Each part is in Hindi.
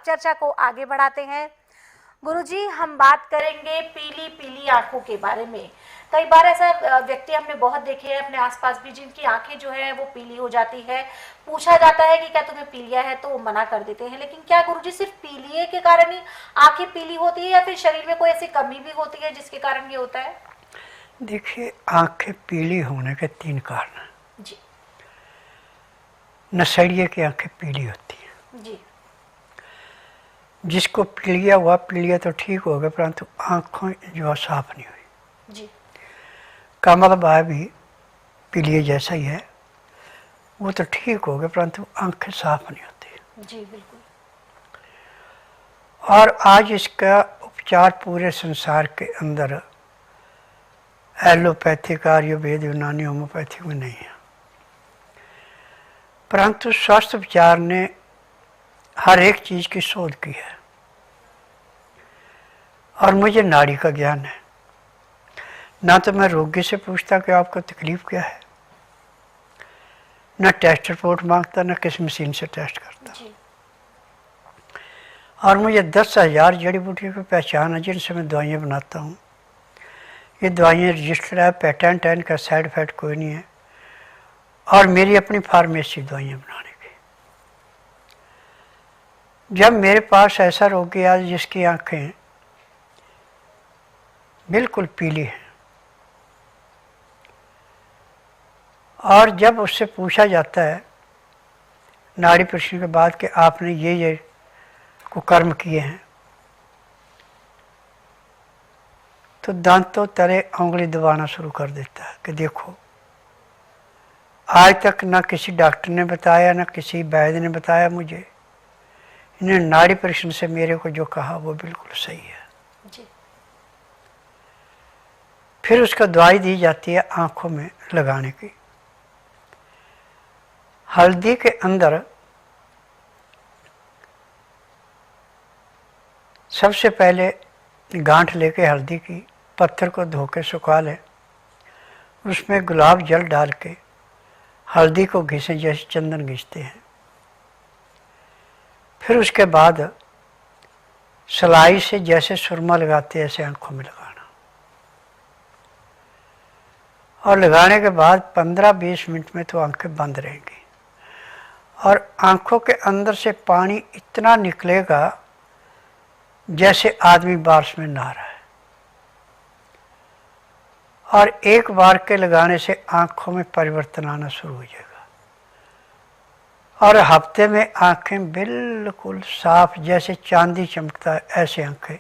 चर्चा को आगे बढ़ाते हैं। गुरुजी, हम बात करेंगे पीली पीली आंखों के बारे में। कई बार ऐसा व्यक्ति हमने बहुत देखे हैं अपने आसपास भी, जिनकी आंखें जो है वो पीली हो जाती है। पूछा जाता है कि क्या तुम्हें पीलिया है, तो वो मना कर देते हैं। लेकिन क्या गुरुजी सिर्फ पीलिए के कारण ही आंखें पीली होती है, या फिर शरीर में कोई ऐसी कमी भी होती है जिसके कारण ये होता है? देखिए, आंखें पीली होने के 3 कारण हैं जी नशेड़िए की आंखें पीली होती हैं जी। जिसको पीलिया हुआ, पीलिया तो ठीक हो गया, परंतु आंखें जो साफ नहीं हुई जी कमल बाय भी पीलिए जैसा ही है, वो तो ठीक हो गया परंतु आंखें साफ नहीं होती। जी बिल्कुल। और आज इसका उपचार पूरे संसार के अंदर एलोपैथिक, आयुर्वेद, यूनानी, होम्योपैथिक में नहीं है, परंतु स्वास्थ्य उपचार ने हर एक चीज की शोध की है। और मुझे नाड़ी का ज्ञान है। ना तो मैं रोगी से पूछता कि आपको तकलीफ क्या है, ना टेस्ट रिपोर्ट मांगता, ना किसी मशीन से टेस्ट करता। जी और मुझे 10,000 जड़ी बूटियों की पहचान है जिनसे मैं दवाइयाँ बनाता हूँ। ये दवाइयाँ रजिस्टर्ड है, पेटेंट है, इनका साइड इफेक्ट कोई नहीं है। और मेरी अपनी फार्मेसी दवाइयाँ बनाने की। जब मेरे पास ऐसा रोगी आया जिसकी आंखें बिल्कुल पीली हैं, और जब उससे पूछा जाता है नाड़ी परीक्षण के बाद कि आपने ये कुकर्म किए हैं, तो दांतों तले उंगली दबाना शुरू कर देता है कि देखो, आज तक ना किसी डॉक्टर ने बताया, ना किसी वैद्य ने बताया मुझे, इन्हें नाड़ी परीक्षण से मेरे को जो कहा वो बिल्कुल सही है। जी फिर उसको दवाई दी जाती है आंखों में लगाने की। हल्दी के अंदर सबसे पहले गांठ लेके हल्दी की पत्थर को धो के सुखा लें, उसमें गुलाब जल डाल के हल्दी को घिसें जैसे चंदन घिसते हैं। फिर उसके बाद सलाई से जैसे सुरमा लगाते हैं ऐसे आंखों में लगाना, और लगाने के बाद 15-20 मिनट में तो आंखें बंद रहेंगी और आंखों के अंदर से पानी इतना निकलेगा जैसे आदमी बारिश में नहा रहा है। और एक बार के लगाने से आंखों में परिवर्तन आना शुरू हो जाएगा और हफ्ते में आंखें बिल्कुल साफ, जैसे चांदी चमकता है ऐसे आंखें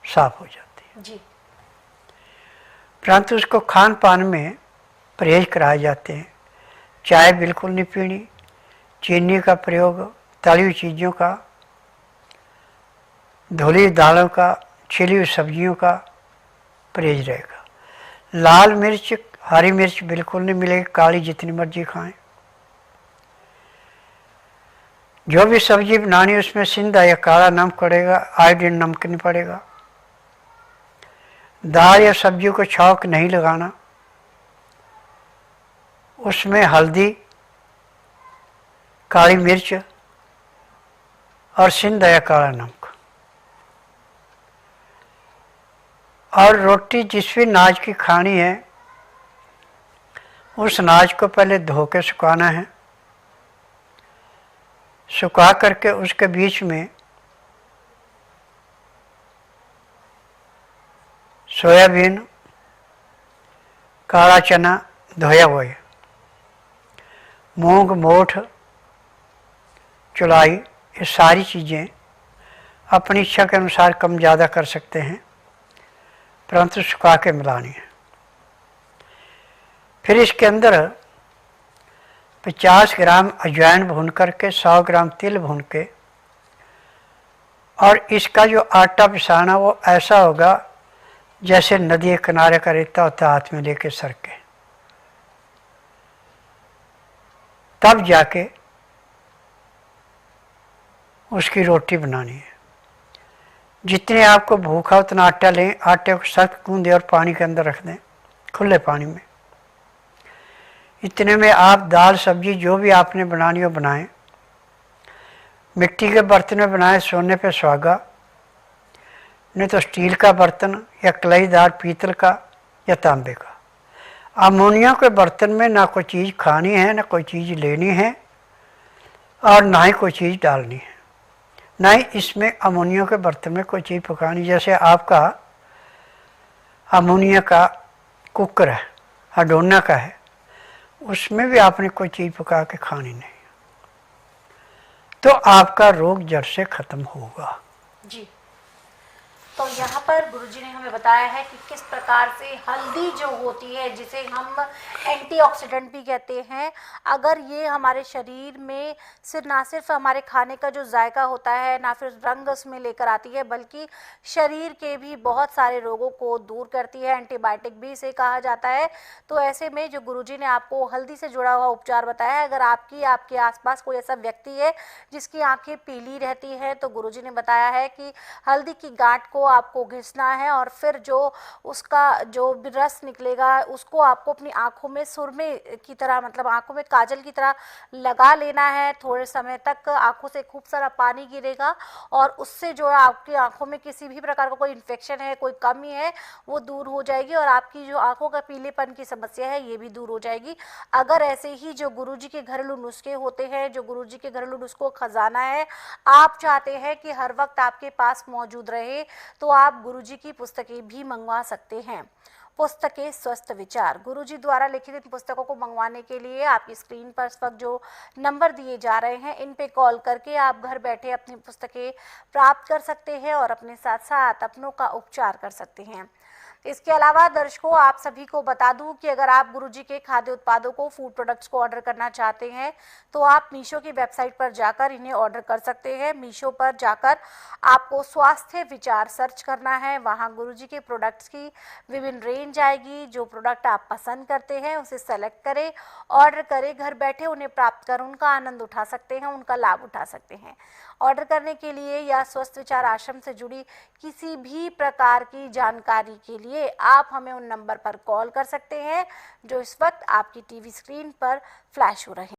साफ हो जाती हैं। जी परंतु उसको खान पान में परहेज कराए जाते हैं। चाय बिल्कुल नहीं पीनी, चीनी का प्रयोग, तली हुई चीज़ों का, धुली दालों का, छिली हुई सब्जियों का परहेज रहेगा। लाल मिर्च, हरी मिर्च बिल्कुल नहीं मिलेगी, काली जितनी मर्जी खाएं। जो भी सब्जी बनानी उसमें सिंधा या काला नमक पड़ेगा, आयोडीन नमक नहीं पड़ेगा। दाल या सब्जी को छौंक नहीं लगाना, उसमें हल्दी, काली मिर्च और सिंधा या काला नमक। और रोटी जिस भी नाज की खानी है उस नाज को पहले धो के सुखाना है। सुखा करके उसके बीच में सोयाबीन, काला चना धोया हुआ है, मूंग, मोठ, चुलाई, ये सारी चीज़ें अपनी इच्छा के अनुसार कम ज़्यादा कर सकते हैं, परंतु सुखा के मिलानी है। फिर इसके अंदर 50 ग्राम अजवाइन भून करके, 100 ग्राम तिल भून के, और इसका जो आटा पिसाना वो ऐसा होगा जैसे नदी के किनारे का रेता होता है, हाथ में लेके सर के, तब जाके उसकी रोटी बनानी है। जितने आपको भूख है उतना आटा लें, आटे को सख्त गूंदें और पानी के अंदर रख दें, खुले पानी में। इतने में आप दाल सब्जी जो भी आपने बनानी हो बनाएं। मिट्टी के बर्तन में बनाए सोने पे सुहागा, नहीं तो स्टील का बर्तन या कलाईदार पीतल का या तांबे का। अमोनिया के बर्तन में ना कोई चीज़ खानी है, ना कोई चीज़ लेनी है, और ना ही कोई चीज़ डालनी है, ना ही इसमें अमोनिया के बर्तन में कोई चीज़ पकानी। जैसे आपका अमोनिया का कुकर है, हडोना का है, उसमें भी आपने कोई चीज़ पका के खानी नहीं, तो आपका रोग जड़ से खत्म होगा। जी, तो यहाँ पर गुरुजी ने हमें बताया है कि किस प्रकार से हल्दी जो होती है, जिसे हम एंटीऑक्सीडेंट भी कहते हैं, अगर ये हमारे शरीर में ना सिर्फ हमारे खाने का जो जायका होता है, ना फिर रंग उसमें लेकर आती है, बल्कि शरीर के भी बहुत सारे रोगों को दूर करती है। एंटीबायोटिक भी इसे कहा जाता है। तो ऐसे में जो गुरुजी ने आपको हल्दी से जुड़ा हुआ उपचार बताया है, अगर आपके आसपास कोई ऐसा व्यक्ति है जिसकी आंखें पीली रहती है, तो गुरुजी ने बताया है कि हल्दी की गांठ को आपको घिसना है और फिर जो उसका जो रस निकलेगा उसको आपको अपनी आंखों में सुरमे की तरह, मतलब आंखों में काजल की तरह लगा लेना है। थोड़े समय तक आंखों से खूब सारा पानी गिरेगा और उससे जो है आपकी आंखों में किसी भी प्रकार का कोई इन्फेक्शन है, कोई कमी है, वो दूर हो जाएगी और आपकी जो आंखों का पीलेपन की समस्या है ये भी दूर हो जाएगी। अगर ऐसे ही जो गुरुजी के घरेलू नुस्खे होते हैं, जो गुरुजी के घरेलू नुस्खों खजाना है, आप चाहते हैं कि हर वक्त आपके पास मौजूद रहे, तो आप गुरुजी की पुस्तकें भी मंगवा सकते हैं। पुस्तकें स्वस्थ विचार, गुरुजी द्वारा लिखित इन पुस्तकों को मंगवाने के लिए आपकी स्क्रीन पर इस वक्त जो नंबर दिए जा रहे हैं, इन पे कॉल करके आप घर बैठे अपनी पुस्तकें प्राप्त कर सकते हैं और अपने साथ साथ अपनों का उपचार कर सकते हैं। इसके अलावा दर्शकों, आप सभी को बता दूं कि अगर आप गुरुजी के खाद्य उत्पादों को, फूड प्रोडक्ट्स को ऑर्डर करना चाहते हैं, तो आप मीशो की वेबसाइट पर जाकर इन्हें ऑर्डर कर सकते हैं। मीशो पर जाकर आपको स्वास्थ्य विचार सर्च करना है, वहां गुरुजी के प्रोडक्ट्स की विभिन्न रेंज आएगी। जो प्रोडक्ट आप पसंद करते हैं उसे सेलेक्ट करें, ऑर्डर करें, घर बैठे उन्हें प्राप्त कर उनका आनंद उठा सकते हैं, उनका लाभ उठा सकते हैं। ऑर्डर करने के लिए या स्वस्थ विचार आश्रम से जुड़ी किसी भी प्रकार की जानकारी के लिए आप हमें उन नंबर पर कॉल कर सकते हैं जो इस वक्त आपकी टीवी स्क्रीन पर फ्लैश हो रहे हैं।